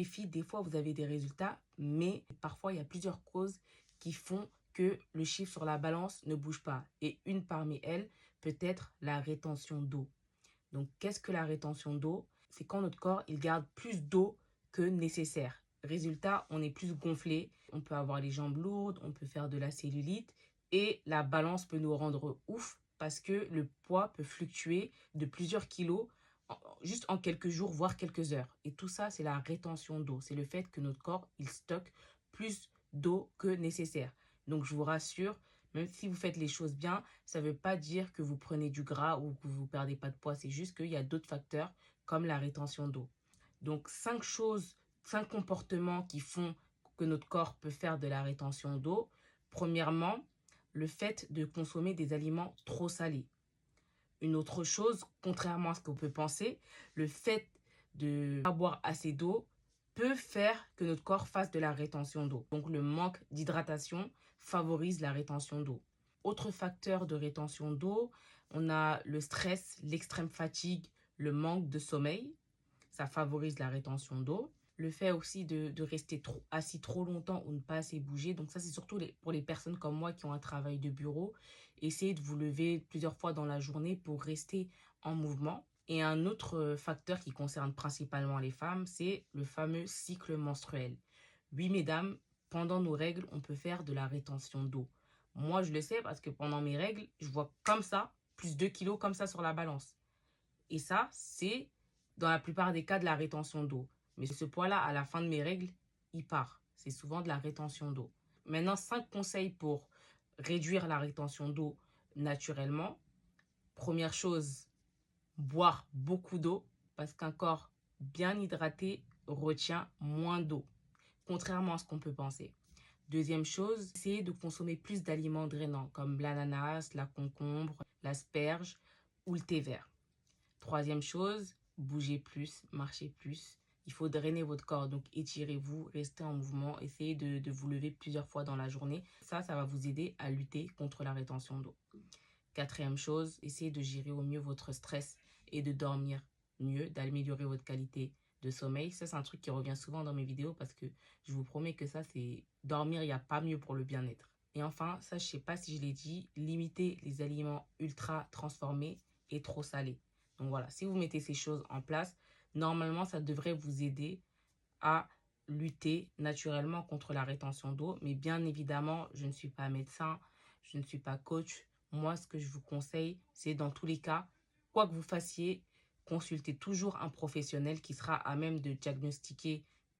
Les filles, des fois, vous avez des résultats, mais parfois, il y a plusieurs causes qui font que le chiffre sur la balance ne bouge pas. Et une parmi elles peut être la rétention d'eau. Donc, qu'est-ce que la rétention d'eau? C'est quand notre corps, il garde plus d'eau que nécessaire. Résultat, on est plus gonflé, on peut avoir les jambes lourdes, on peut faire de la cellulite et la balance peut nous rendre ouf parce que le poids peut fluctuer de plusieurs kilos juste en quelques jours, voire quelques heures. Et tout ça, c'est la rétention d'eau. C'est le fait que notre corps, il stocke plus d'eau que nécessaire. Donc, je vous rassure, même si vous faites les choses bien, ça ne veut pas dire que vous prenez du gras ou que vous ne perdez pas de poids. C'est juste qu'il y a d'autres facteurs comme la rétention d'eau. Donc, 5 comportements qui font que notre corps peut faire de la rétention d'eau. Premièrement, le fait de consommer des aliments trop salés. Une autre chose, contrairement à ce qu'on peut penser, le fait de ne pas boire assez d'eau peut faire que notre corps fasse de la rétention d'eau. Donc le manque d'hydratation favorise la rétention d'eau. Autre facteur de rétention d'eau, on a le stress, l'extrême fatigue, le manque de sommeil. Ça favorise la rétention d'eau. Le fait aussi de rester assis trop longtemps ou ne pas assez bouger. Donc ça, c'est surtout pour les personnes comme moi qui ont un travail de bureau. Essayez de vous lever plusieurs fois dans la journée pour rester en mouvement. Et un autre facteur qui concerne principalement les femmes, c'est le fameux cycle menstruel. Oui, mesdames, pendant nos règles, on peut faire de la rétention d'eau. Moi, je le sais parce que pendant mes règles, je vois comme ça, plus 2 kilos comme ça sur la balance. Et ça, c'est dans la plupart des cas de la rétention d'eau. Mais ce poids-là, à la fin de mes règles, il part. C'est souvent de la rétention d'eau. Maintenant, 5 conseils pour réduire la rétention d'eau naturellement. Première chose, boire beaucoup d'eau parce qu'un corps bien hydraté retient moins d'eau, contrairement à ce qu'on peut penser. Deuxième chose, essayez de consommer plus d'aliments drainants comme l'ananas, la concombre, l'asperge ou le thé vert. Troisième chose, bougez plus, marchez plus. Il faut drainer votre corps, donc étirez-vous, restez en mouvement, essayez de vous lever plusieurs fois dans la journée. Ça va vous aider à lutter contre la rétention d'eau. Quatrième chose, essayez de gérer au mieux votre stress et de dormir mieux, d'améliorer votre qualité de sommeil. Ça, c'est un truc qui revient souvent dans mes vidéos parce que je vous promets que ça, c'est dormir, il n'y a pas mieux pour le bien-être. Et enfin, ça, je ne sais pas si je l'ai dit, limitez les aliments ultra transformés et trop salés. Donc voilà, si vous mettez ces choses en place, normalement, ça devrait vous aider à lutter naturellement contre la rétention d'eau. Mais bien évidemment, je ne suis pas médecin, je ne suis pas coach. Moi, ce que je vous conseille, c'est dans tous les cas, quoi que vous fassiez, consultez toujours un professionnel qui sera à même de diagnostiquer